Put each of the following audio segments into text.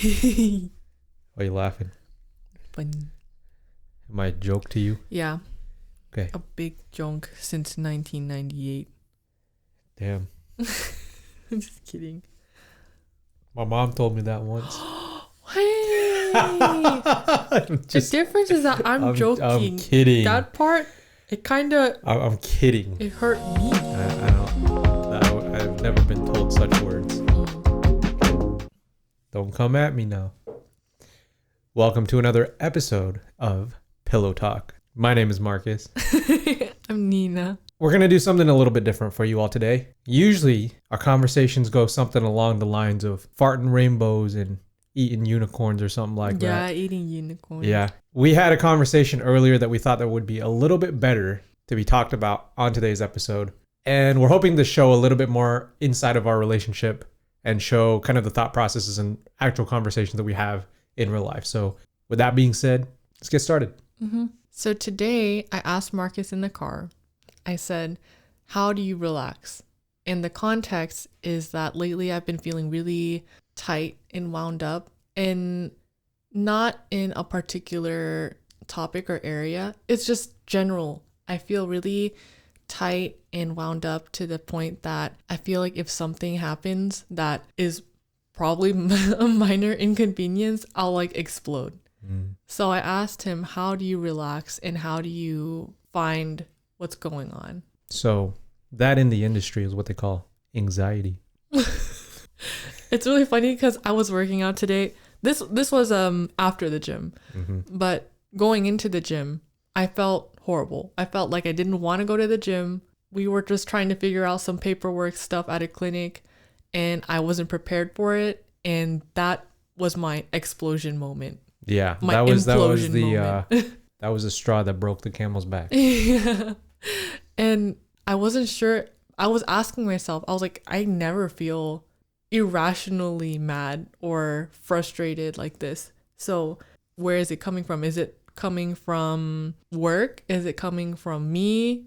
Why are you laughing? Funny. Am I a joke to you? Yeah. Okay. A big joke since 1998. Damn. I'm just kidding. My mom told me that once. Hey! The difference is that I'm joking. I'm kidding. That part, it kind of... I'm kidding. It hurt me. I've never been told such words. Don't come at me now. Welcome to another episode of Pillow Talk. My name is Marcus. I'm Nina. We're going to do something a little bit different for you all today. Usually, our conversations go something along the lines of farting rainbows and eating unicorns or something like that. Yeah, eating unicorns. Yeah. We had a conversation earlier that we thought that would be a little bit better to be talked about on today's episode. And we're hoping to show a little bit more inside of our relationship and show kind of the thought processes and actual conversations that we have in real life. So with that being said, let's get started. Mm-hmm. So today I asked Marcus in the car, I said, how do you relax? And the context is that lately I've been feeling really tight and wound up, and not in a particular topic or area. It's just general. I feel really tight and wound up to the point that I feel like if something happens that is probably a minor inconvenience, I'll like explode. So I asked him, how do you relax and how do you find what's going on? So that in the industry is what they call anxiety. It's really funny because I was working out today. This was after the gym, but going into the gym, I felt horrible. I felt like I didn't want to go to the gym. We were just trying to figure out some paperwork stuff at a clinic, and I wasn't prepared for it. And that was my explosion moment. Yeah, My that was the moment. that was the straw that broke the camel's back. Yeah. And I wasn't sure. I was asking myself, I was like, I never feel irrationally mad or frustrated like this. So where is it coming from? Is it coming from work? Is it coming from me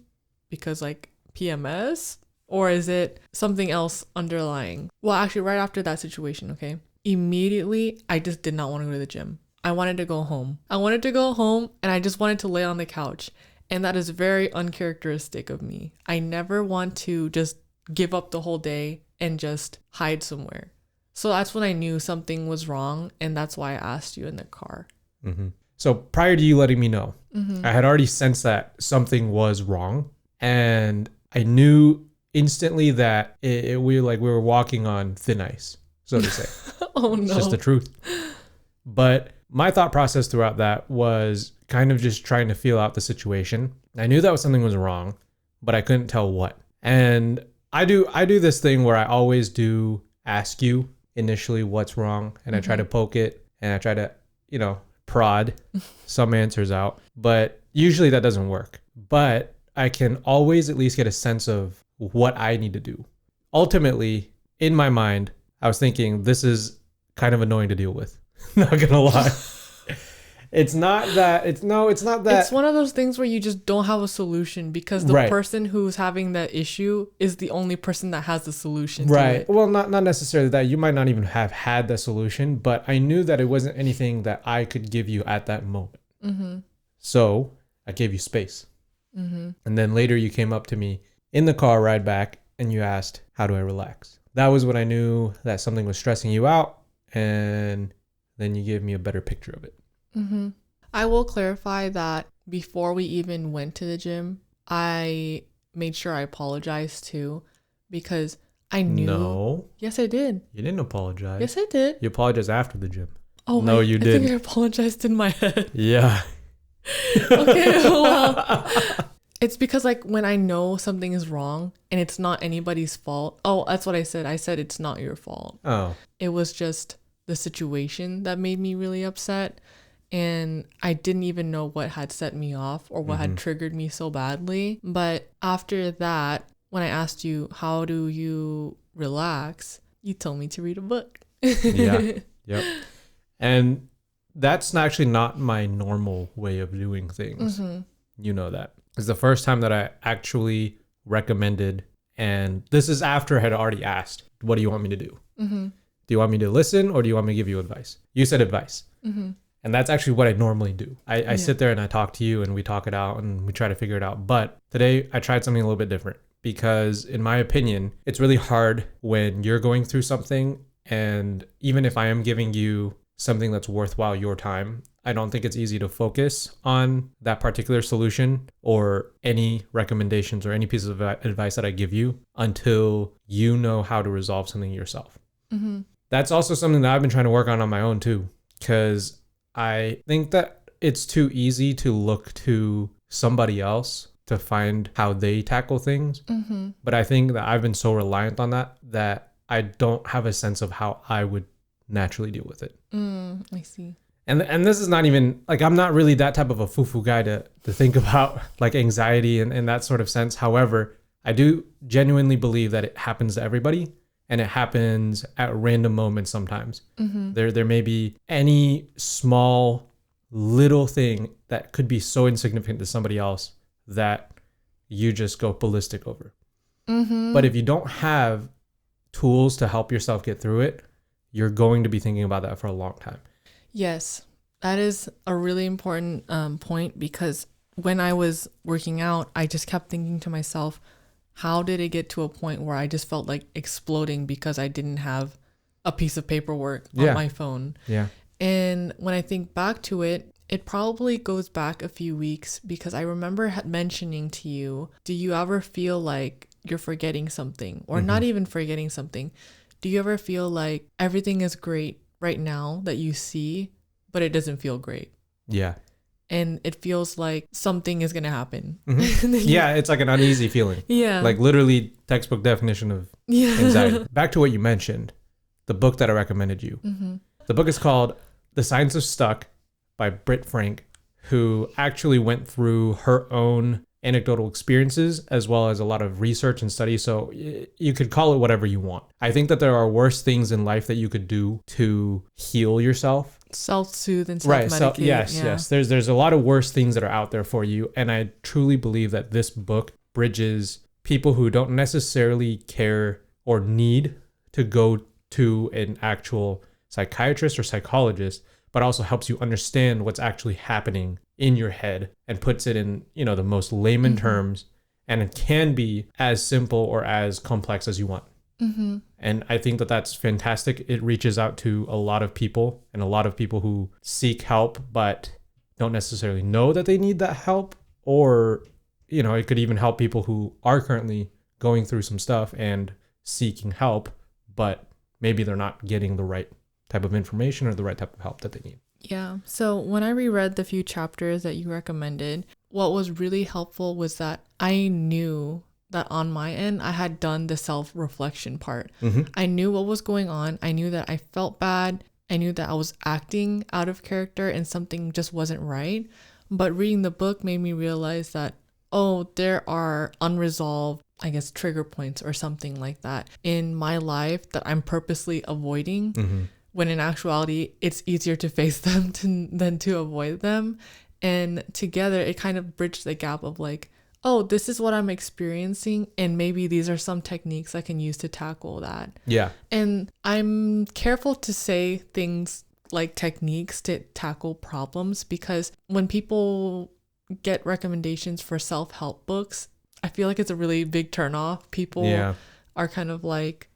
because like PMS? Or is it something else underlying? Well, actually, right after that situation, okay, immediately I just did not want to go to the gym. I wanted to go home. And I just wanted to lay on the couch. And that is very uncharacteristic of me. I never want to just give up the whole day and just hide somewhere. So that's when I knew something was wrong. And that's why I asked you in the car. Mm-hmm. So prior to you letting me know, I had already sensed that something was wrong. And I knew instantly that we were walking on thin ice, so to say. Oh, no. It's just the truth. But my thought process throughout that was kind of just trying to feel out the situation. I knew that something was wrong, but I couldn't tell what. And I do this thing where I always do ask you initially what's wrong, and I try to poke it, and I try to, prod some answers out. But usually that doesn't work. But I can always at least get a sense of what I need to do. Ultimately, in my mind, I was thinking this is kind of annoying to deal with. Not gonna lie. It's not that. It's one of those things where you just don't have a solution because the person who's having that issue is the only person that has the solution. Right. To it. Well, not necessarily that. You might not even have had the solution, but I knew that it wasn't anything that I could give you at that moment. So I gave you space. And then later you came up to me in the car ride back and you asked, how do I relax? That was when I knew that something was stressing you out, and then you gave me a better picture of it. I will clarify that before we even went to the gym, I made sure I apologized too, because I knew. No. Yes, I did. You didn't apologize. Yes, I did. You apologized after the gym. Oh, no, you didn't. I think I apologized in my head. Yeah. Okay, well, it's because like when I know something is wrong and it's not anybody's fault. Oh, that's what I said. I said it's not your fault. Oh. It was just the situation that made me really upset. And I didn't even know what had set me off or what had triggered me so badly. But after that, when I asked you, how do you relax? You told me to read a book. Yeah. Yep. And that's actually not my normal way of doing things. You know that. It's the first time that I actually recommended, and this is after I had already asked, what do you want me to do? Do you want me to listen or do you want me to give you advice? You said advice. Mm-hmm. And that's actually what I normally do. I sit there and I talk to you and we talk it out and we try to figure it out. But today I tried something a little bit different because in my opinion, it's really hard when you're going through something. And even if I am giving you something that's worthwhile your time, I don't think it's easy to focus on that particular solution or any recommendations or any pieces of advice that I give you until you know how to resolve something yourself. Mm-hmm. That's also something that I've been trying to work on my own too, because I think that it's too easy to look to somebody else to find how they tackle things. Mm-hmm. But I think that I've been so reliant on that I don't have a sense of how I would naturally deal with it. I see. And this is not even, like, I'm not really that type of a foo-foo guy to think about like anxiety and that sort of sense. However, I do genuinely believe that it happens to everybody. And it happens at random moments sometimes. Mm-hmm. There may be any small little thing that could be so insignificant to somebody else that you just go ballistic over. Mm-hmm. But if you don't have tools to help yourself get through it, you're going to be thinking about that for a long time. Yes, that is a really important point, because when I was working out, I just kept thinking to myself, how did it get to a point where I just felt like exploding because I didn't have a piece of paperwork on my phone? Yeah. And when I think back to it, it probably goes back a few weeks, because I remember mentioning to you, do you ever feel like you're forgetting something, or not even forgetting something? Do you ever feel like everything is great right now that you see, but it doesn't feel great? Yeah. And it feels like something is going to happen. Mm-hmm. Yeah, it's like an uneasy feeling. Yeah. Like literally textbook definition of anxiety. Back to what you mentioned, the book that I recommended you. Mm-hmm. The book is called The Science of Stuck by Britt Frank, who actually went through her own anecdotal experiences as well as a lot of research and study. So you could call it whatever you want. I think that there are worse things in life that you could do to heal yourself. Self-soothe and Right. self-medicate. So yes. There's a lot of worse things that are out there for you. And I truly believe that this book bridges people who don't necessarily care or need to go to an actual psychiatrist or psychologist, but also helps you understand what's actually happening in your head and puts it in, the most layman terms. And it can be as simple or as complex as you want. Mm-hmm. And I think that that's fantastic. It reaches out to a lot of people, and a lot of people who seek help but don't necessarily know that they need that help. Or, it could even help people who are currently going through some stuff and seeking help, but maybe they're not getting the right type of information or the right type of help that they need. Yeah. So when I reread the few chapters that you recommended, what was really helpful was that I knew that on my end, I had done the self-reflection part. Mm-hmm. I knew what was going on. I knew that I felt bad. I knew that I was acting out of character and something just wasn't right. But reading the book made me realize that, there are unresolved, I guess, trigger points or something like that in my life that I'm purposely avoiding. Mm-hmm. When in actuality, it's easier to face them than to avoid them. And together, it kind of bridged the gap of like, this is what I'm experiencing, and maybe these are some techniques I can use to tackle that. Yeah. And I'm careful to say things like techniques to tackle problems, because when people get recommendations for self-help books, I feel like it's a really big turnoff. People are kind of like,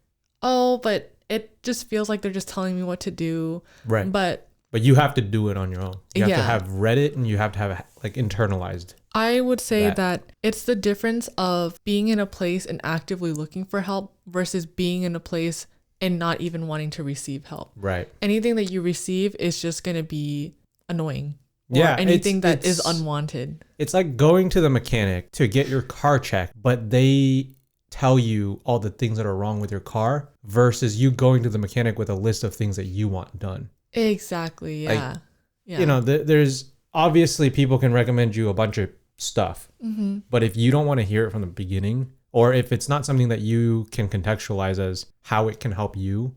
but it just feels like they're just telling me what to do. Right. But you have to do it on your own. You have to Yeah. have read it, and you have to have it like internalized. I would say that it's the difference of being in a place and actively looking for help versus being in a place and not even wanting to receive help. Right. Anything that you receive is just going to be annoying. Or Yeah, anything that it's is unwanted. It's like going to the mechanic to get your car checked, but they tell you all the things that are wrong with your car versus you going to the mechanic with a list of things that you want done. Exactly. Yeah. There's obviously people can recommend you a bunch of stuff, but if you don't want to hear it from the beginning, or if it's not something that you can contextualize as how it can help you,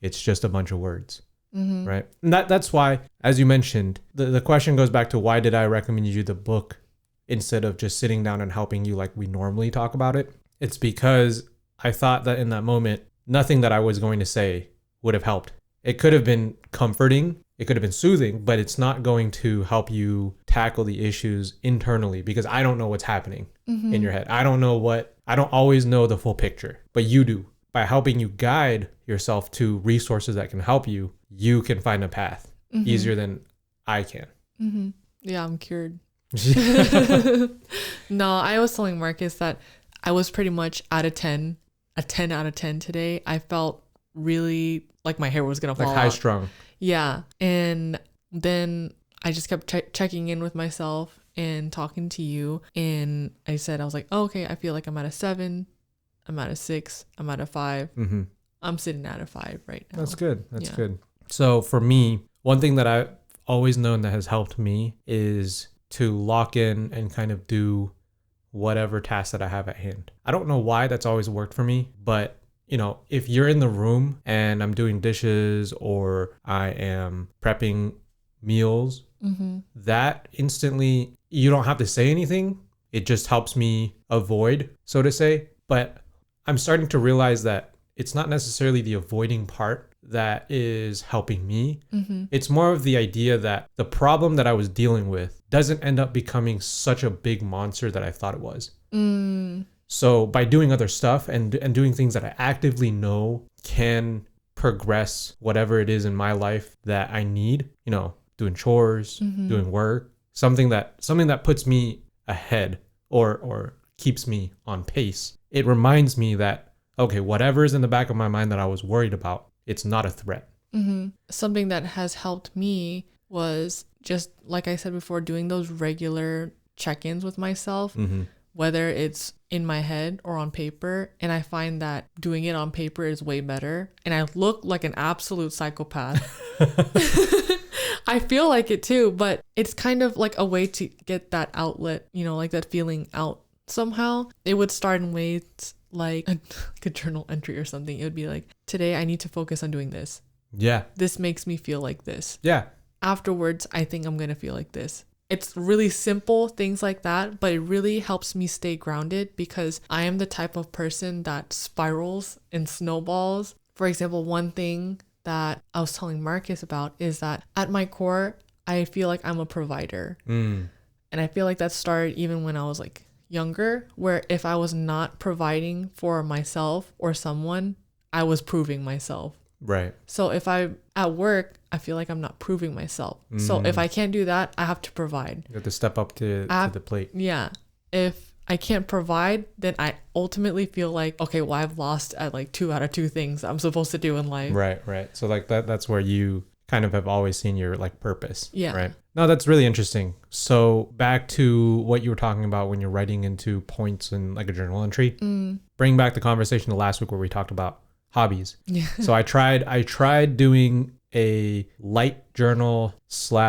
it's just a bunch of words. Right. And that's why, as you mentioned, the question goes back to why did I recommend you the book instead of just sitting down and helping you like we normally talk about it? It's because I thought that in that moment, nothing that I was going to say would have helped. It could have been comforting, it could have been soothing, but it's not going to help you tackle the issues internally, because I don't know what's happening in your head. I don't always know the full picture, but you do. By helping you guide yourself to resources that can help you, you can find a path easier than I can. Yeah, I'm cured. No, I was telling Marcus that I was pretty much out of 10, a 10 out of 10 today. I felt really like my hair was going to fall like high out. strung. Yeah. And then I just kept checking in with myself and talking to you. And I was like, oh, okay, I feel like I'm at a 7. I'm at a 6. I'm at a 5. I'm sitting at a 5 right now. That's good. That's good. So for me, one thing that I've always known that has helped me is to lock in and kind of do whatever task that I have at hand. I don't know why that's always worked for me, but you know, if you're in the room and I'm doing dishes or I am prepping meals, that instantly, you don't have to say anything. It just helps me avoid, so to say. But I'm starting to realize that it's not necessarily the avoiding part that is helping me. It's more of the idea that the problem that I was dealing with doesn't end up becoming such a big monster that I thought it was. So by doing other stuff and doing things that I actively know can progress whatever it is in my life that I need, you know, doing chores, doing work, something that puts me ahead or keeps me on pace. It reminds me that, okay, whatever is in the back of my mind that I was worried about, it's not a threat. Something that has helped me was just, like I said before, doing those regular check-ins with myself, whether it's in my head or on paper. And I find that doing it on paper is way better. And I look like an absolute psychopath. I feel like it too, but it's kind of like a way to get that outlet, you know, like that feeling out somehow. It would start in ways like a journal entry or something. It would be like, today I need to focus on doing this. Yeah. This makes me feel like this. Yeah. Afterwards, I think I'm going to feel like this. It's really simple things like that, but it really helps me stay grounded because I am the type of person that spirals and snowballs. For example, one thing that I was telling Marcus about is that at my core, I feel like I'm a provider. And I feel like that started even when I was like younger, where if I was not providing for myself or someone, I was proving myself. Right. So if I'm at work, I feel like I'm not proving myself. So if I can't do that, I have to provide. You have to step up to the plate. Yeah. If I can't provide, then I ultimately feel like, okay, well, I've lost at like 2 out of 2 things I'm supposed to do in life. Right. So like that's where you kind of have always seen your like purpose. Yeah. Right. No, that's really interesting. So back to what you were talking about when you're writing into points in like a journal entry, bring back the conversation to last week where we talked about hobbies. Yeah. So I tried doing a light journal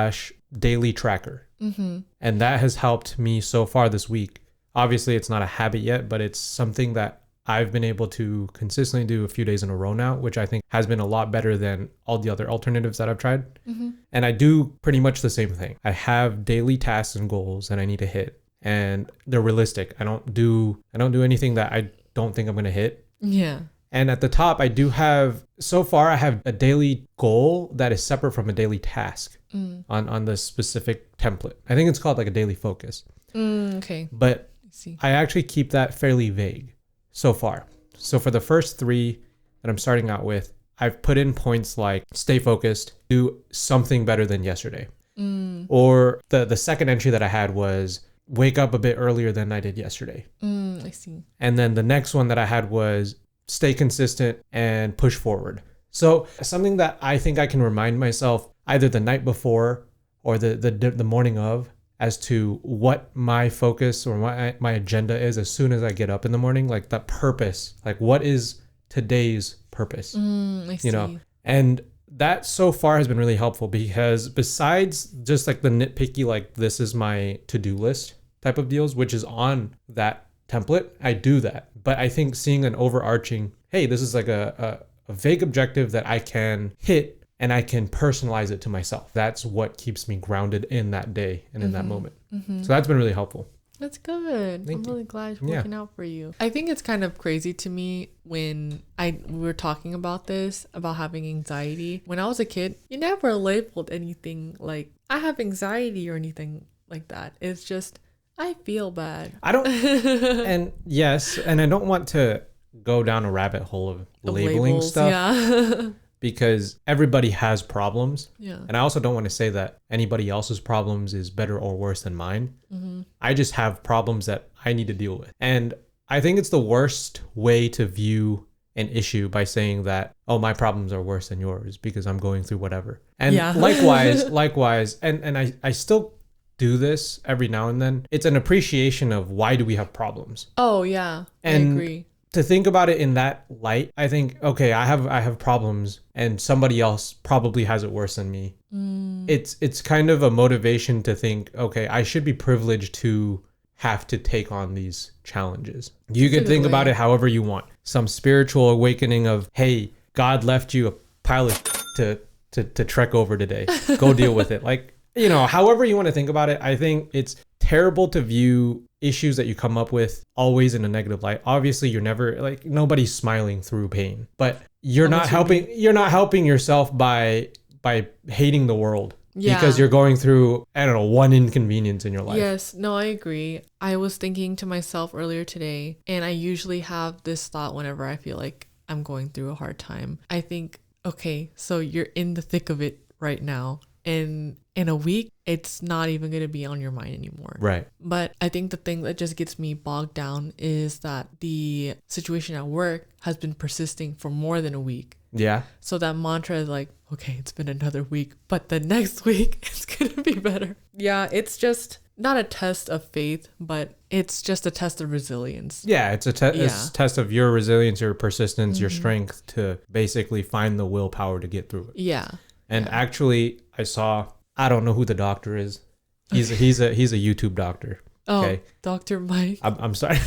/ daily tracker. And that has helped me so far this week. Obviously, it's not a habit yet, but it's something that I've been able to consistently do a few days in a row now, which I think has been a lot better than all the other alternatives that I've tried. And I do pretty much the same thing. I have daily tasks and goals that I need to hit, and they're realistic. I don't do anything that I don't think I'm going to hit. Yeah. And at the top, I have a daily goal that is separate from a daily task on the specific template. I think it's called like a daily focus. Okay. But I actually keep that fairly vague so far. So for the first 3 that I'm starting out with, I've put in points like stay focused, do something better than yesterday. Or the second entry that I had was wake up a bit earlier than I did yesterday. I see. And then the next one that I had was stay consistent and push forward. So something that I think I can remind myself either the night before or the morning of as to what my focus or my agenda is as soon as I get up in the morning, like the purpose, like what is today's purpose, I see. you know? And that so far has been really helpful because besides just like the nitpicky, like this is my to-do list type of deals, which is on that template, I do that. But I think seeing an overarching, hey, this is like a vague objective that I can hit and I can personalize it to myself. That's what keeps me grounded in that day and in that moment. So that's been really helpful. That's good. I'm really glad it's working out for you. I think it's kind of crazy to me when we were talking about this, about having anxiety. When I was a kid, you never labeled anything like I have anxiety or anything like that. It's just I feel bad. I don't and yes, and I don't want to go down a rabbit hole of labeling labels, stuff. Yeah. Because everybody has problems. Yeah. And I also don't want to say that anybody else's problems is better or worse than mine. Mm-hmm. I just have problems that I need to deal with. And I think it's the worst way to view an issue by saying that, oh, my problems are worse than yours because I'm going through whatever. And likewise, and I still do this every now and then. It's an appreciation of why do we have problems. Oh, yeah. And I agree. To think about it in that light, I think, okay, I have problems and somebody else probably has it worse than me. It's kind of a motivation to think, okay, I should be privileged to have to take on these challenges. You could think about it however you want. Some spiritual awakening of, hey, God left you a pile of to trek over today. Go deal with it. Like, you know, however you want to think about it, I think it's terrible to view issues that you come up with always in a negative light. Obviously, you're never like nobody's smiling through pain, but you're not helping yourself by hating the world because you're going through, I don't know, one inconvenience in your life. Yes, no, I agree. I was thinking to myself earlier today, and I usually have this thought whenever I feel like I'm going through a hard time. I think, okay, so you're in the thick of it right now. And in a week, it's not even going to be on your mind anymore. Right. But I think the thing that just gets me bogged down is that the situation at work has been persisting for more than a week. Yeah. So that mantra is like, okay, it's been another week, but the next week it's going to be better. Yeah, it's just not a test of faith, but it's just a test of resilience. Yeah, it's a test of your resilience, your persistence, your strength to basically find the willpower to get through it. Yeah. And actually, I don't know who the doctor is. He's a YouTube doctor. Oh, okay. Dr. Mike. I'm sorry.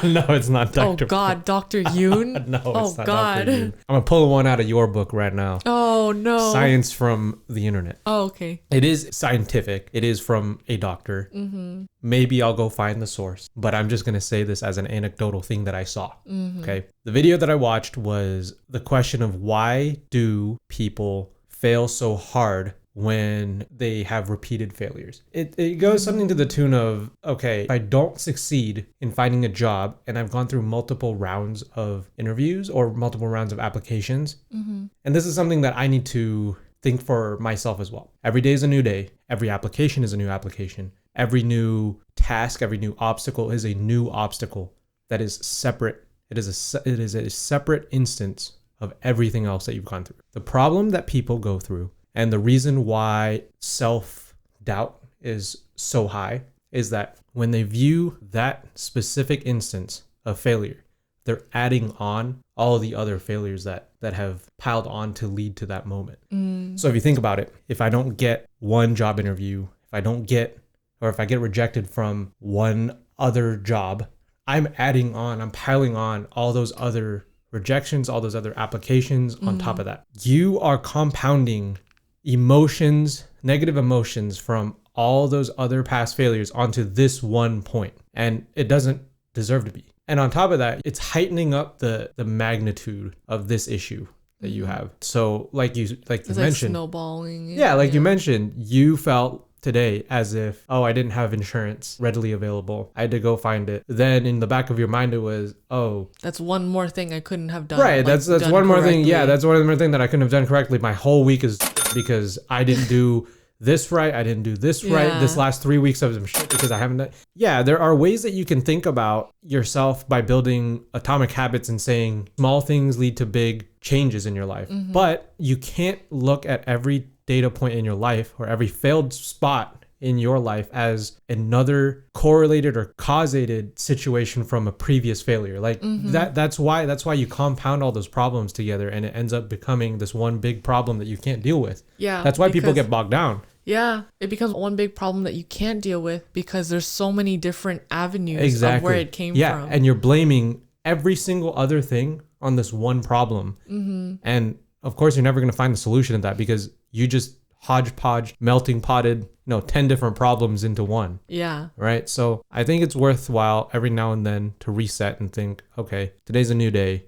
No, it's not Dr. Oh God, Dr. Yoon. No, it's not God. Dr. Yoon. I'm gonna pull one out of your book right now. Oh no. Science from the internet. Oh, okay. It is scientific. It is from a doctor. Mm-hmm. Maybe I'll go find the source, but I'm just gonna say this as an anecdotal thing that I saw. Mm-hmm. Okay. The video that I watched was the question of why do people fail so hard when they have repeated failures. It goes something to the tune of, okay, if I don't succeed in finding a job and I've gone through multiple rounds of interviews or multiple rounds of applications, and this is something that I need to think for myself as well. Every day is a new day. Every application is a new application. Every new task, every new obstacle is a new obstacle that is separate. It is a separate instance of everything else that you've gone through. The problem that people go through and the reason why self-doubt is so high is that when they view that specific instance of failure, they're adding on all the other failures that have piled on to lead to that moment. So if you think about it, if I don't get one job interview, if I get rejected from one other job, I'm piling on all those other rejections, all those other applications on top of that. You are compounding emotions, negative emotions from all those other past failures onto this one point. And it doesn't deserve to be. And on top of that, it's heightening up the magnitude of this issue that you have. So like you mentioned, snowballing. Yeah, you mentioned, you felt today as if, oh, I didn't have insurance readily available. I had to go find it. Then in the back of your mind, it was, oh, that's one more thing I couldn't have done. Right. That's one more thing. Yeah, that's one more thing that I couldn't have done correctly. My whole week is because I didn't do this right. I didn't do this right. This last 3 weeks of some shit because I haven't done. Yeah, there are ways that you can think about yourself by building atomic habits and saying small things lead to big changes in your life. But you can't look at every data point in your life or every failed spot in your life as another correlated or causated situation from a previous failure. That's why you compound all those problems together and it ends up becoming this one big problem that you can't deal with. Yeah. That's why people get bogged down. Yeah, it becomes one big problem that you can't deal with because there's so many different avenues of where it came from. Yeah, and you're blaming every single other thing on this one problem. And of course, you're never going to find the solution to that because you just hodgepodge, melting potted, 10 different problems into one. Yeah. Right. So I think it's worthwhile every now and then to reset and think, okay, today's a new day.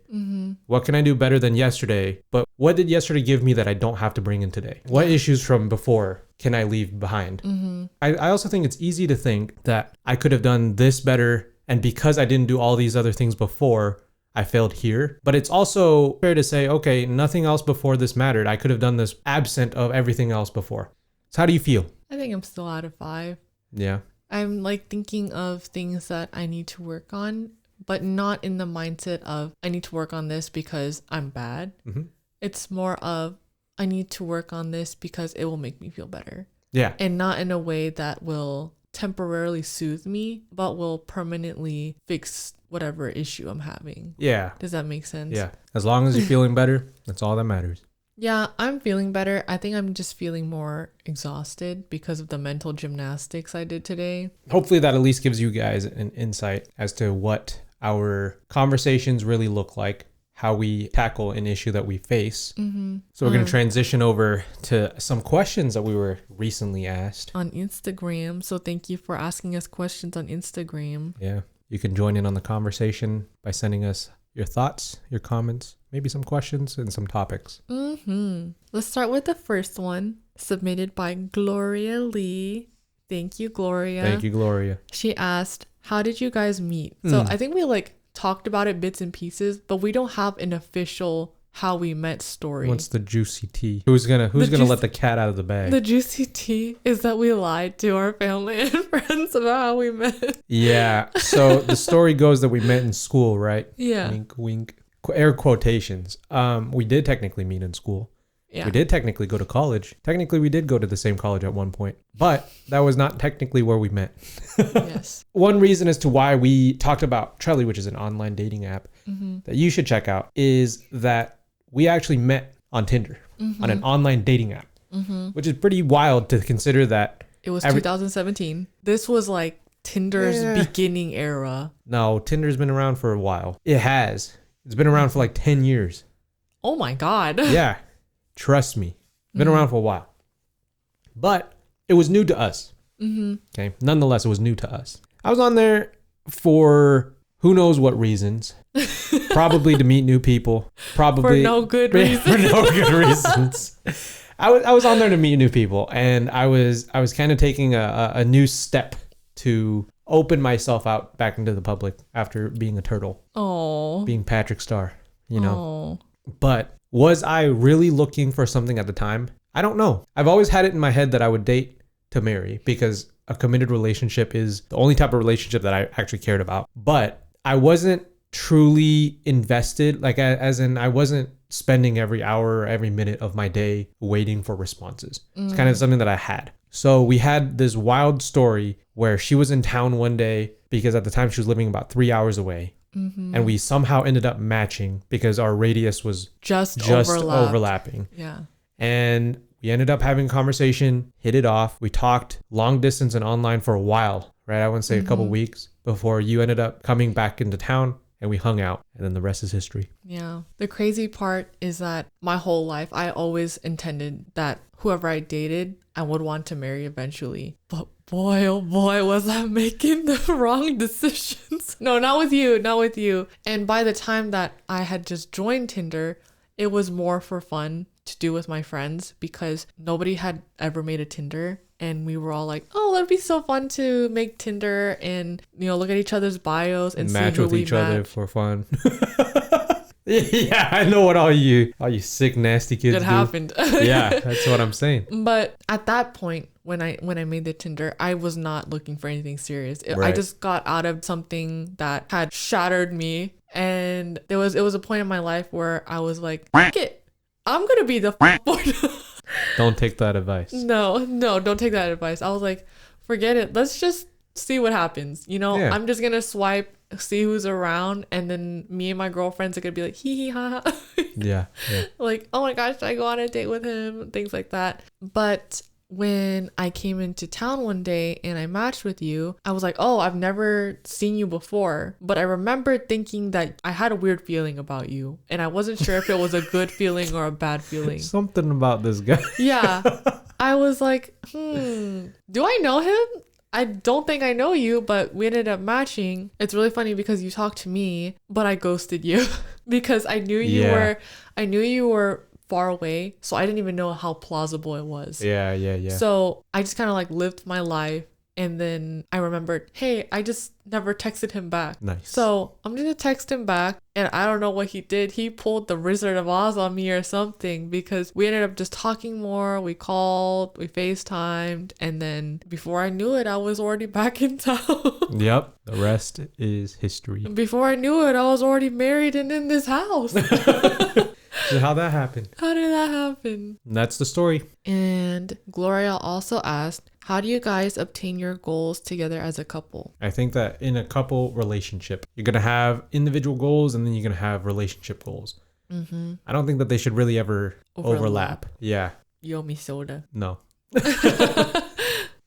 What can I do better than yesterday? But what did yesterday give me that I don't have to bring in today? What issues from before can I leave behind? I also think it's easy to think that I could have done this better. And because I didn't do all these other things before, I failed here. But it's also fair to say, okay, nothing else before this mattered. I could have done this absent of everything else before. So how do you feel? I think I'm still out of 5. Yeah. I'm like thinking of things that I need to work on, but not in the mindset of I need to work on this because I'm bad. It's more of I need to work on this because it will make me feel better. Yeah. And not in a way that will temporarily soothe me, but will permanently fix whatever issue I'm having. Yeah. Does that make sense? Yeah. As long as you're feeling better, that's all that matters. Yeah, I'm feeling better. I think I'm just feeling more exhausted because of the mental gymnastics I did today. Hopefully that at least gives you guys an insight as to what our conversations really look like, how we tackle an issue that we face. So we're going to transition over to some questions that we were recently asked on Instagram. So thank you for asking us questions on Instagram. Yeah. You can join in on the conversation by sending us your thoughts, your comments, maybe some questions and some topics. Let's start with the first one, submitted by Gloria Lee. Thank you, Gloria. Thank you, Gloria. She asked, how did you guys meet? So I think we talked about it bits and pieces, but we don't have an official how we met story. What's the juicy tea? Who's gonna let the cat out of the bag? The juicy tea is that we lied to our family and friends about how we met. Yeah. So the story goes that we met in school, right? Yeah. Wink, wink. Air quotations. We did technically meet in school. Yeah. We did technically go to college. Technically, we did go to the same college at one point, but that was not technically where we met. Yes. One reason as to why we talked about Trelly, which is an online dating app that you should check out, is that we actually met on Tinder, on an online dating app, which is pretty wild to consider that. It was 2017. This was like Tinder's beginning era. No, Tinder's been around for a while. It has. It's been around for like 10 years. Oh my God. Yeah. Trust me. It's been around for a while. But it was new to us. Okay. Nonetheless, it was new to us. I was on there for who knows what reasons. Probably to meet new people. Probably for no good reason. For no good reasons. I was on there to meet new people, and I was kind of taking a new step to open myself out back into the public after being a turtle. Oh. Being Patrick Star, But was I really looking for something at the time? I don't know. I've always had it in my head that I would date to marry because a committed relationship is the only type of relationship that I actually cared about. But I wasn't truly invested, as in I wasn't spending every hour or every minute of my day waiting for responses. It's kind of something that I had. So we had this wild story where she was in town one day because at the time she was living about 3 hours away. And we somehow ended up matching because our radius was just overlapping. Yeah. And we ended up having a conversation, hit it off. We talked long distance and online for a while, right? I wouldn't say a couple weeks before you ended up coming back into town and we hung out, and then the rest is history. Yeah. The crazy part is that my whole life, I always intended that whoever I dated, I would want to marry eventually. But boy, oh boy, was I making the wrong decisions. No, not with you. And by the time that I had just joined Tinder, it was more for fun to do with my friends because nobody had ever made a Tinder. And we were all like, oh, that'd be so fun to make Tinder and, look at each other's bios and match see who with we each match. other for fun. Yeah, I know what all you sick, nasty kids It do. happened. Yeah, that's what I'm saying. But at that point, when I made the Tinder, I was not looking for anything serious. I Right. just got out of something that had shattered me. And it was a point in my life where I was like, F it. I'm going to be the boy. Don't take that advice. No, don't take that advice. I was like, forget it. Let's just see what happens. Yeah. I'm just going to swipe, see who's around. And then me and my girlfriends are going to be like, hee hee ha ha. Yeah. Like, oh my gosh, should I go on a date with him? Things like that. But when I came into town one day and I matched with you, I was like, oh, I've never seen you before. But I remember thinking that I had a weird feeling about you. And I wasn't sure if it was a good feeling or a bad feeling. Something about this guy. Yeah. I was like, do I know him? I don't think I know you, but we ended up matching. It's really funny because you talked to me, but I ghosted you because I knew you were far away, so I didn't even know how plausible it was. Yeah. So I just kind of like lived my life, and then I remembered, hey, I just never texted him back. Nice. So I'm gonna text him back, and I don't know what he did. He pulled the Wizard of Oz on me or something, because we ended up just talking more. We called, we FaceTimed, and then before I knew it, I was already back in town. Yep. The rest is history. Before I knew it, I was already married and in this house. So how that happened? How did that happen? That's the story. And Gloria also asked, how do you guys obtain your goals together as a couple? I think that in a couple relationship, you're going to have individual goals and then you're going to have relationship goals. Mm-hmm. I don't think that they should really ever overlap. Yeah. You owe me soda. No.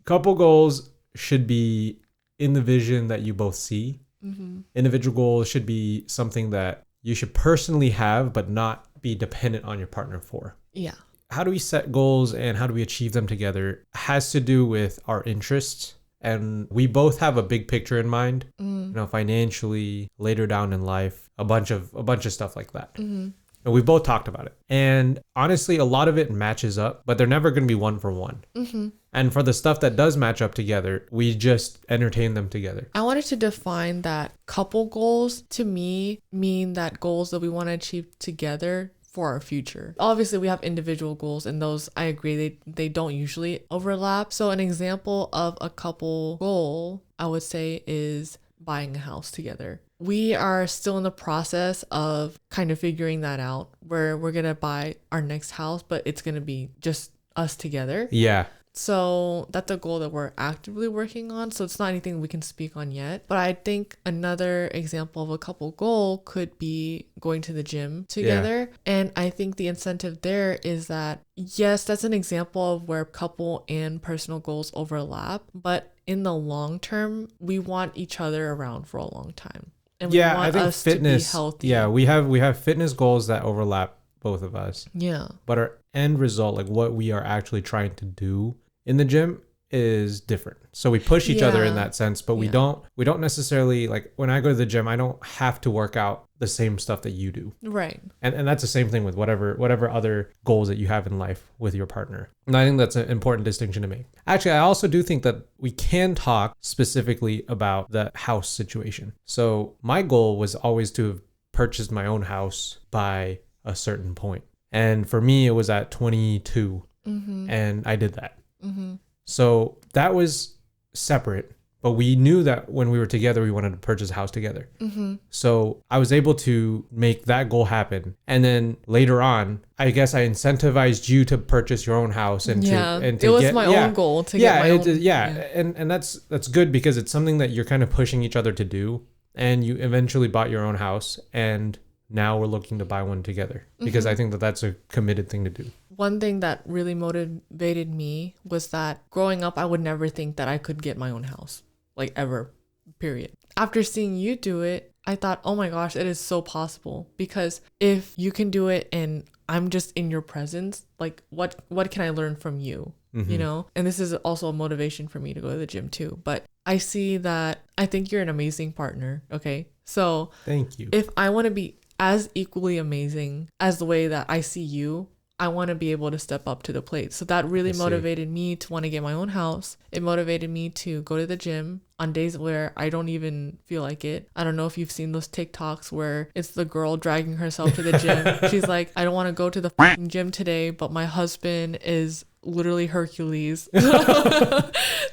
Couple goals should be in the vision that you both see. Mm-hmm. Individual goals should be something that you should personally have, but not be dependent on your partner for. Yeah. How do we set goals and how do we achieve them together has to do with our interests. And we both have a big picture in mind, financially, later down in life, a bunch of stuff like that. Mm-hmm. And we both talked about it. And honestly, a lot of it matches up, but they're never going to be one for one. Mm-hmm. And for the stuff that does match up together, we just entertain them together. I wanted to define that couple goals to me mean that goals that we want to achieve together for our future. Obviously, we have individual goals, and those, I agree, they don't usually overlap. So an example of a couple goal, I would say, is buying a house together. We are still in the process of kind of figuring that out, where we're going to buy our next house, but it's going to be just us together. Yeah. So that's a goal that we're actively working on. So it's not anything we can speak on yet. But I think another example of a couple goal could be going to the gym together. Yeah. And I think the incentive there is that, yes, that's an example of where couple and personal goals overlap. But in the long term, we want each other around for a long time. And we want I think us fitness, to be healthy. Yeah, we have fitness goals that overlap both of us. Yeah. But our end result, like what we are actually trying to do in the gym, is different. So we push each other in that sense, but we don't necessarily, like when I go to the gym, I don't have to work out the same stuff that you do. Right. And that's the same thing with whatever other goals that you have in life with your partner. And I think that's an important distinction to make. Actually, I also do think that we can talk specifically about the house situation. So my goal was always to have purchased my own house by a certain point. And for me, it was at 22. Mm-hmm. And I did that. Mm-hmm. So that was separate, but we knew that when we were together, we wanted to purchase a house together. Mm-hmm. So I was able to make that goal happen. And then later on, I guess I incentivized you to purchase your own house and to it was my own goal to get my own. And that's good because it's something that you're kind of pushing each other to do. And you eventually bought your own house, and now we're looking to buy one together because I think that that's a committed thing to do. One thing that really motivated me was that growing up, I would never think that I could get my own house, like ever, period. After seeing you do it, I thought, oh my gosh, it is so possible, because if you can do it and I'm just in your presence, like what can I learn from you? Mm-hmm. You know? And this is also a motivation for me to go to the gym too. But I see that I think you're an amazing partner. Okay. So thank you. If I want to be as equally amazing as the way that I see you, I want to be able to step up to the plate. So that really motivated me to want to get my own house. It motivated me to go to the gym on days where I don't even feel like it. I don't know if you've seen those TikToks where it's the girl dragging herself to the gym. She's like, I don't want to go to the gym today, but my husband is literally Hercules.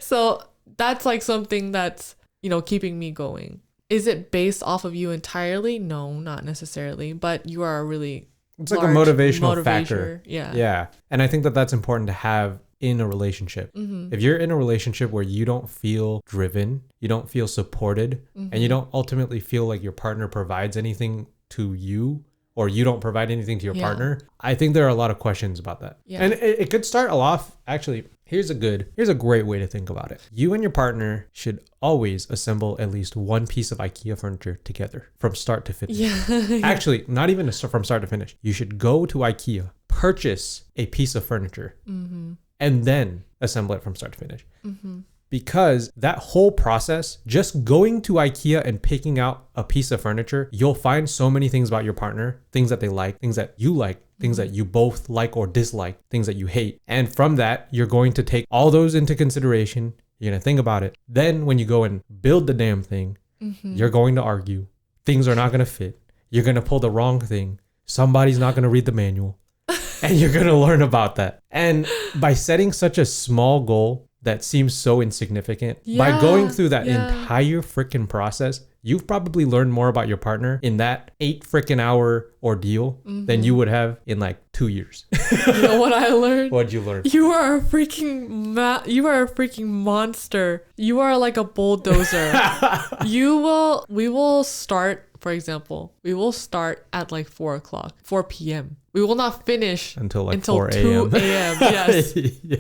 So that's like something that's, keeping me going. Is it based off of you entirely? No, not necessarily. But you are a really It's like a motivational factor. Yeah. Yeah. And I think that that's important to have in a relationship. Mm-hmm. If you're in a relationship where you don't feel driven, you don't feel supported, and you don't ultimately feel like your partner provides anything to you, or you don't provide anything to your partner, I think there are a lot of questions about that. Yeah. And it could start off, actually, here's a great way to think about it. You and your partner should always assemble at least one piece of IKEA furniture together from start to finish. Yeah. Actually, not even from start to finish. You should go to IKEA, purchase a piece of furniture, and then assemble it from start to finish. Because that whole process, just going to IKEA and picking out a piece of furniture, you'll find so many things about your partner, things that they like, things that you like, things that you both like or dislike, things that you hate. And from that, you're going to take all those into consideration. You're going to think about it. Then when you go and build the damn thing, you're going to argue. Things are not going to fit. You're going to pull the wrong thing. Somebody's not going to read the manual. And you're going to learn about that. And by setting such a small goal that seems so insignificant, by going through that entire freaking process, you've probably learned more about your partner in that 8 freaking hour ordeal than you would have in like 2 years. You know what I learned? What'd you learn? You are a freaking monster. You are like a bulldozer. We will start, for example, we will start at like 4 p.m. We will not finish until 4 2 a.m. Yes. Yeah.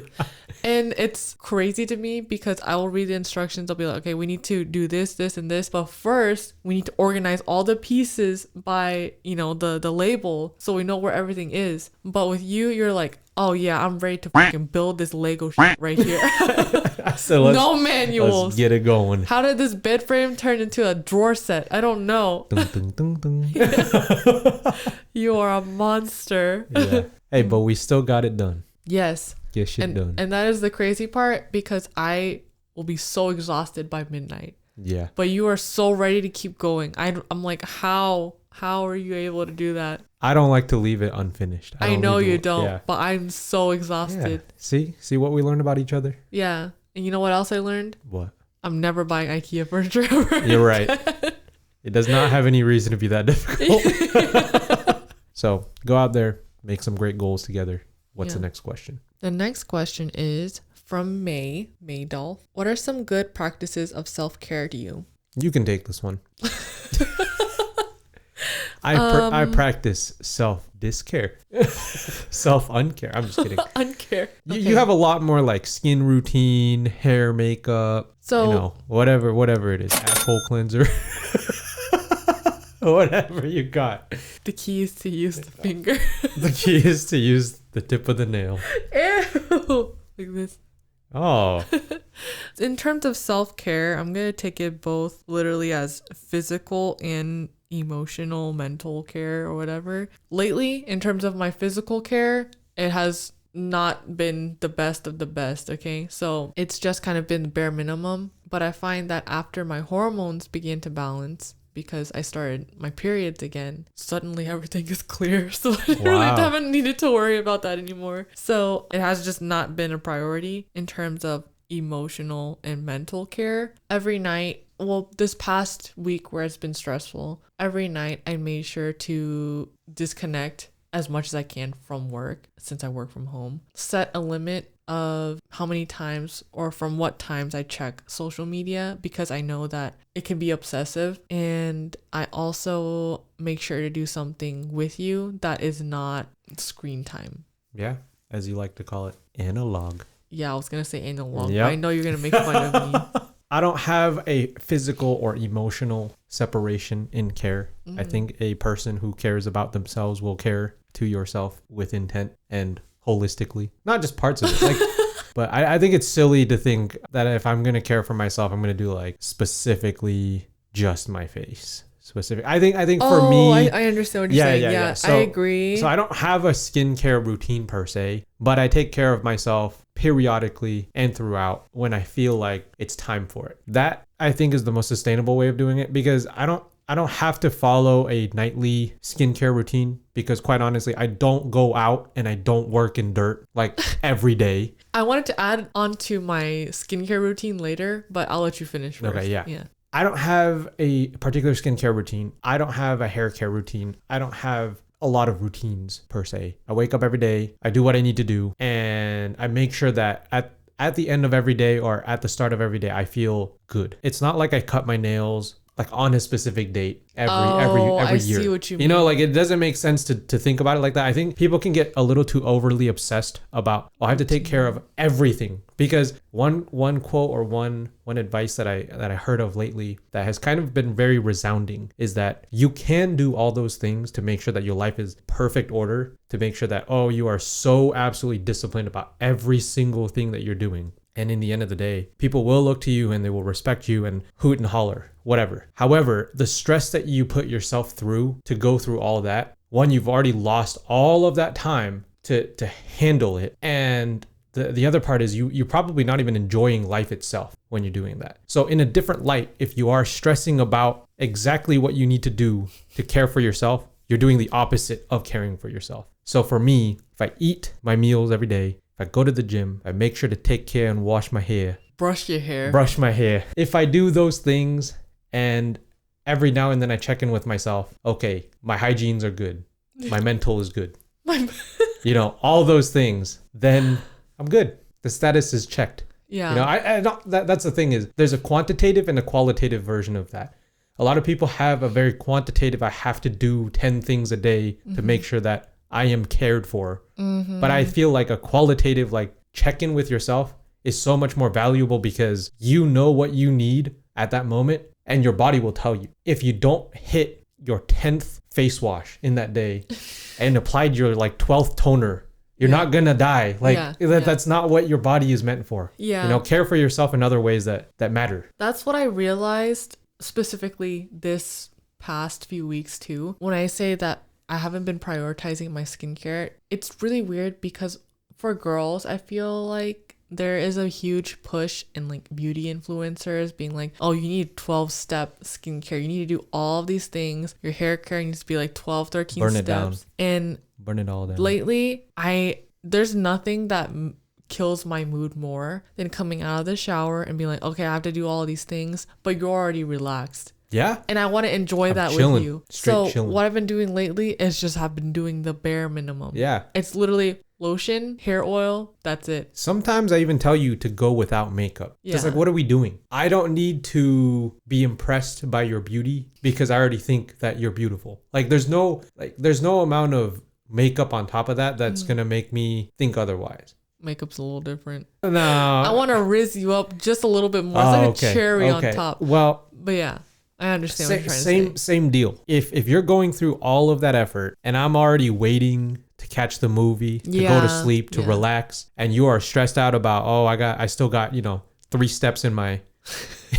And it's crazy to me because I will read the instructions. I'll be like, okay, we need to do this, this, and this. But first, we need to organize all the pieces by, the label so we know where everything is. But with you, you're like, oh yeah, I'm ready to fucking build this Lego shit right here. So no manuals. Let's get it going. How did this bed frame turn into a drawer set? I don't know. Dun, dun, dun, dun. You are a monster. Yeah. Hey, but we still got it done. Yes. Get shit done. And that is the crazy part because I will be so exhausted by midnight. Yeah. But you are so ready to keep going. I'm like, how are you able to do that? I don't like to leave it unfinished. I know you don't, but I'm so exhausted. Yeah. See what we learned about each other? Yeah. And you know what else I learned? What? I'm never buying IKEA furniture ever. You're right. It does not have any reason to be that difficult. So go out there, make some great goals together. What's the next question? The next question is from Maydolph. What are some good practices of self-care to you? You can take this one. I practice self-discare. Self-uncare. I'm just kidding. Uncare. Okay. You have a lot more like skin routine, hair, makeup, so whatever it is. Asshole cleanser. Whatever you got. The key is to use the finger. The key is to use the tip of the nail. Ew. Like this. Oh. In terms of self-care, I'm going to take it both literally as physical and emotional, mental care or whatever. Lately, in terms of my physical care, it has not been the best of the best, okay? So it's just kind of been the bare minimum. But I find that after my hormones begin to balance, because I started my periods again, suddenly everything is clear. So I really haven't needed to worry about that anymore. So it has just not been a priority in terms of emotional and mental care. Every night, well, this past week where it's been stressful, every night I made sure to disconnect as much as I can from work since I work from home. Set a limit of how many times or from what times I check social media because I know that it can be obsessive. And I also make sure to do something with you that is not screen time. Yeah, as you like to call it, analog. Yeah, I was going to say analog. Yep. I know you're going to make fun of me. I don't have a physical or emotional separation in care. I think a person who cares about themselves will care to yourself with intent and holistically, not just parts of it. But I think it's silly to think that if I'm going to care for myself, I'm going to do like specifically just my face. I think for me, I understand what you're saying. Yeah, so, I agree. So I don't have a skincare routine per se, but I take care of myself periodically and throughout when I feel like it's time for it. That I think is the most sustainable way of doing it because I don't have to follow a nightly skincare routine because quite honestly, I don't go out and I don't work in dirt like every day. I wanted to add on to my skincare routine later, but I'll let you finish first. Okay, yeah. I don't have a particular skincare routine. I don't have a hair care routine. I don't have a lot of routines per se. I wake up every day. I do what I need to do. And I make sure that at the end of every day or at the start of every day, I feel good. It's not like I cut my nails like on a specific date every I year. see what you You know, mean. like it doesn't make sense to think about it like that. I think people can get a little too overly obsessed about, oh, I have to take care of everything. Because one quote or one advice that I heard of lately that has kind of been very resounding is that you can do all those things to make sure that your life is perfect order, to make sure that, oh, you are so absolutely disciplined about every single thing that you're doing. And in the end of the day, people will look to you and they will respect you and hoot and holler, whatever. However, the stress that you put yourself through to go through all that, one, you've already lost all of that time to handle it. And the other part is you're probably not even enjoying life itself when you're doing that. So in a different light, if you are stressing about exactly what you need to do to care for yourself, you're doing the opposite of caring for yourself. So for me, if I eat my meals every day, if I go to the gym, I make sure to take care and wash my hair. Brush your hair. Brush my hair. If I do those things and every now and then I check in with myself, okay, my hygienes are good. My mental is good. You know, all those things, then I'm good. The status is checked. Yeah. You know, I don't, that's the thing is there's a quantitative and a qualitative version of that. A lot of people have a very quantitative, I have to do 10 things a day to make sure that I am cared for. But I feel like a qualitative, like check in with yourself is so much more valuable because you know what you need at that moment and your body will tell you. If you don't hit your 10th face wash in that day and applied your like 12th toner, you're not gonna die. Like that's not what your body is meant for. Yeah. You know, care for yourself in other ways that matter. That's what I realized specifically this past few weeks too. When I say that I haven't been prioritizing my skincare, it's really weird because for girls, I feel like there is a huge push in like beauty influencers being like, oh, you need 12-step skincare. You need to do all of these things. Your hair care needs to be like 12, 13 Burn steps. it down. And burn it all down. Lately, there's nothing that kills my mood more than coming out of the shower and being like, okay, I have to do all of these things, but you're already relaxed. Yeah. And I want to enjoy that chilling, with you. straight So chilling. what I've been doing lately is just have been doing the bare minimum. Yeah. It's literally lotion, hair oil, that's it. Sometimes I even tell you to go without makeup. Just Yeah. like, what are we doing? I don't need to be impressed by your beauty because I already think that you're beautiful. Like there's no amount of makeup on top of that that's going to make me think otherwise. Makeup's a little different. No. I want to rizz you up just a little bit more. It's like a cherry on top. Well, But yeah, I understand what you're trying to say. Same deal. If you're going through all of that effort and I'm already waiting to catch the movie, to go to sleep, to relax, and you are stressed out about, oh, I still got, 3 steps in my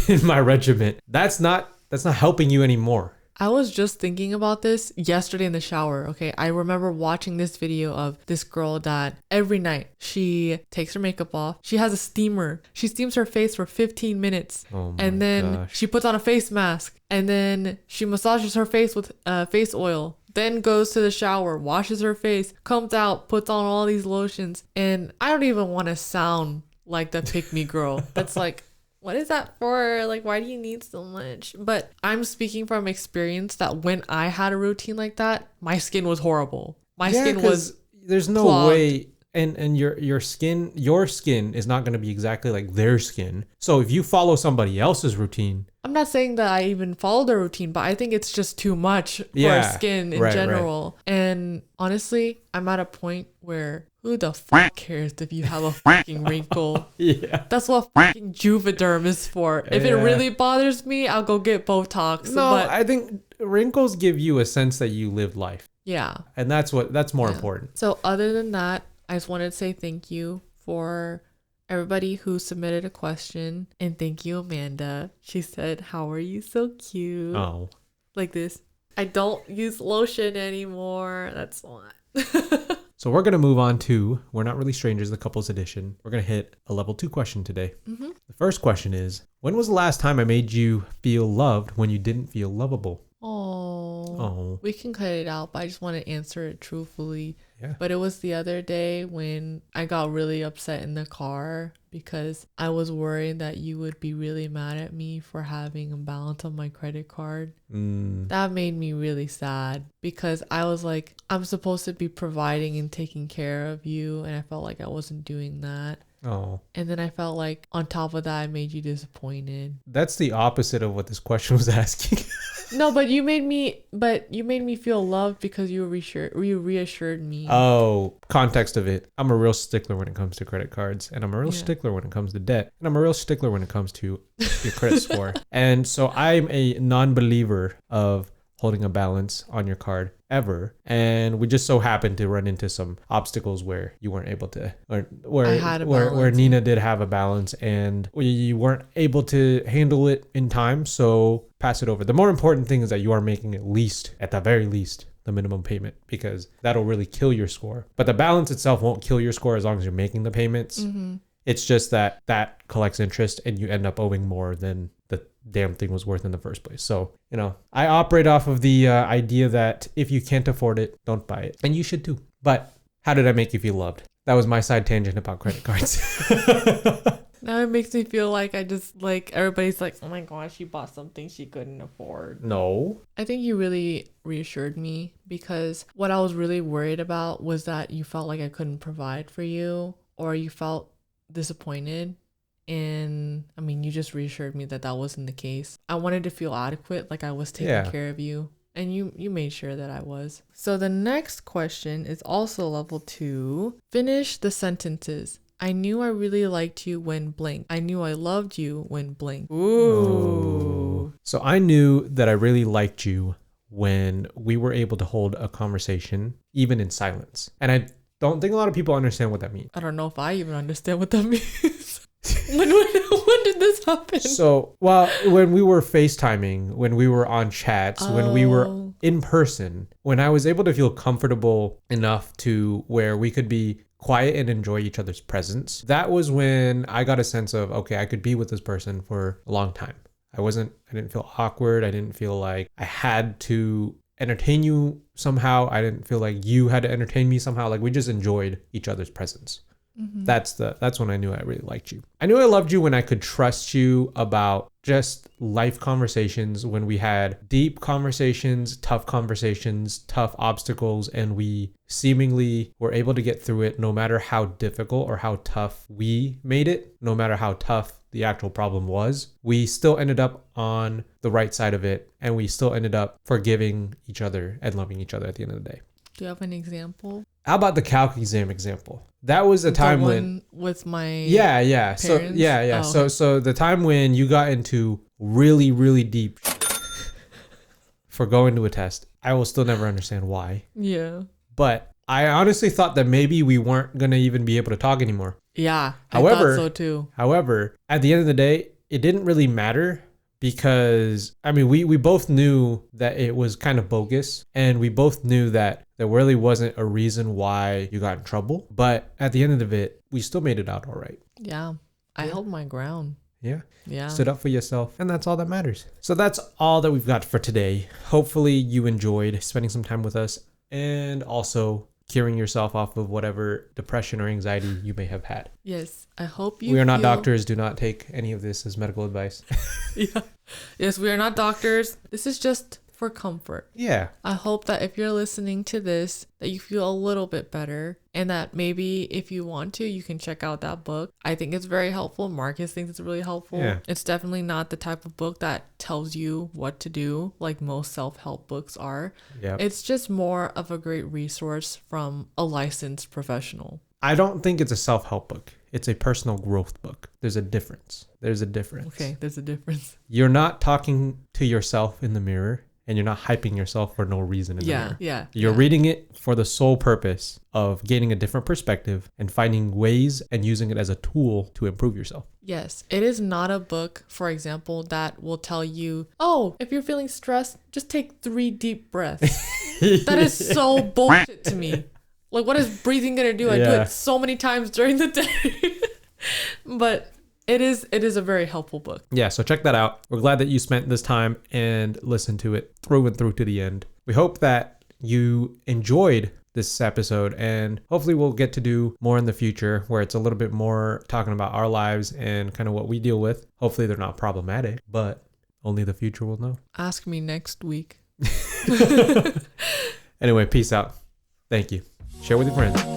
in my regiment. That's not helping you anymore. I was just thinking about this yesterday in the shower. Okay, I remember watching this video of this girl that every night she takes her makeup off. She has a steamer. She steams her face for 15 minutes. Oh my and then gosh. she puts on a face mask. And then she massages her face with face oil. Then goes to the shower, washes her face, comes out, puts on all these lotions. And I don't even want to sound like the pick-me girl. That's like, what is that for? Like, why do you need so much? But I'm speaking from experience that when I had a routine like that, my skin was horrible. My skin was there's no clogged. way and your skin is not going to be exactly like their skin. So if you follow somebody else's routine, I'm not saying that I even follow the routine, but I think it's just too much for Yeah, skin in right. general. And honestly, I'm at a point where who the fuck cares if you have a fucking wrinkle? yeah. That's what fucking Juvederm is for. If it Yeah. really bothers me, I'll go get Botox. No, but I think wrinkles give you a sense that you lived life. yeah. And that's more important. So other than that, I just wanted to say thank you for everybody who submitted a question. And thank you, Amanda. She said, how are you so cute? Oh. Like this. I don't use lotion anymore. That's why. So we're going to move on to We're Not Really Strangers, the couples edition. We're going to hit a level 2 question today. Mm-hmm. The first question is, when was the last time I made you feel loved when you didn't feel lovable? Oh, we can cut it out, but I just want to answer it truthfully. Yeah. But it was the other day when I got really upset in the car because I was worried that you would be really mad at me for having a balance on my credit card. That made me really sad because I was like, I'm supposed to be providing and taking care of you, and I felt like I wasn't doing that. Oh, And then I felt like on top of that, I made you disappointed. that's the opposite of what this question was asking. No, but you made me feel loved because you reassured me. Oh, context of it. I'm a real stickler when it comes to credit cards, and I'm a real stickler when it comes to debt, and I'm a real stickler when it comes to your credit score. And so I'm a non-believer of holding a balance on your card ever. And we just so happened to run into some obstacles where you weren't able to, or I had a where balance. Nina did have a balance and you weren't able to handle it in time. So pass it over. The more important thing is that you are making at the very least, the minimum payment, because that'll really kill your score. But the balance itself won't kill your score as long as you're making the payments. Mm-hmm. It's just that collects interest and you end up owing more than the damn thing was worth in the first place. So, I operate off of the idea that if you can't afford it, don't buy it. And you should too. But how did I make you feel loved? That was my side tangent about credit cards. Now it makes me feel like I just like everybody's like, oh my gosh, she bought something she couldn't afford. No. I think you really reassured me because what I was really worried about was that you felt like I couldn't provide for you or you felt disappointed. And I mean, you just reassured me that that wasn't the case. I wanted to feel adequate, like I was taking care of you. And you made sure that I was. So the next question is also level 2. Finish the sentences. I knew I really liked you when blank. I knew I loved you when blank. Ooh. So I knew that I really liked you when we were able to hold a conversation, even in silence. And I don't think a lot of people understand what that means. I don't know if I even understand what that means. When did this happen? So, when we were FaceTiming, when we were on chats, when we were in person, when I was able to feel comfortable enough to where we could be quiet and enjoy each other's presence, that was when I got a sense of, okay, I could be with this person for a long time. I didn't feel awkward. I didn't feel like I had to entertain you somehow. I didn't feel like you had to entertain me somehow. Like we just enjoyed each other's presence. Mm-hmm. That's when I knew I really liked you. I knew I loved you when I could trust you about just life conversations, when we had deep conversations, tough obstacles, and we seemingly were able to get through it no matter how difficult or how tough we made it, no matter how tough the actual problem was. We still ended up on the right side of it, and we still ended up forgiving each other and loving each other at the end of the day. Do you have an example? How about the calc exam example? That was a time when with my parents? So the time when you got into really, really deep for going to a test. I will still never understand why. Yeah. But I honestly thought that maybe we weren't gonna even be able to talk anymore. Yeah. I thought so too. However, at the end of the day, it didn't really matter. Because, I mean, we both knew that it was kind of bogus, and we both knew that there really wasn't a reason why you got in trouble. But at the end of it, we still made it out all right. Yeah. I held my ground. Yeah. Yeah. Stood up for yourself, and that's all that matters. So that's all that we've got for today. Hopefully you enjoyed spending some time with us and also curing yourself off of whatever depression or anxiety you may have had. Yes, I hope you. We are not doctors. Do not take any of this as medical advice. Yeah. Yes, we are not doctors. This is just for comfort. Yeah. I hope that if you're listening to this, that you feel a little bit better, and that maybe if you want to, you can check out that book. I think it's very helpful. Marcus thinks it's really helpful. Yeah. It's definitely not the type of book that tells you what to do like most self-help books are. Yeah. It's just more of a great resource from a licensed professional. I don't think it's a self-help book. It's a personal growth book. There's a difference. Okay, there's a difference. You're not talking to yourself in the mirror, and you're not hyping yourself for no reason in the mirror. Yeah. You're reading it for the sole purpose of gaining a different perspective and finding ways and using it as a tool to improve yourself. Yes, it is not a book, for example, that will tell you, oh, if you're feeling stressed, just take 3 deep breaths. That is so bullshit to me. Like, what is breathing gonna do? I do it so many times during the day. But it is a very helpful book. Yeah, so check that out. We're glad that you spent this time and listened to it through and through to the end. We hope that you enjoyed this episode, and hopefully we'll get to do more in the future where it's a little bit more talking about our lives and kind of what we deal with. Hopefully they're not problematic, but only the future will know. Ask me next week. Anyway, peace out. Thank you. Share with your friends.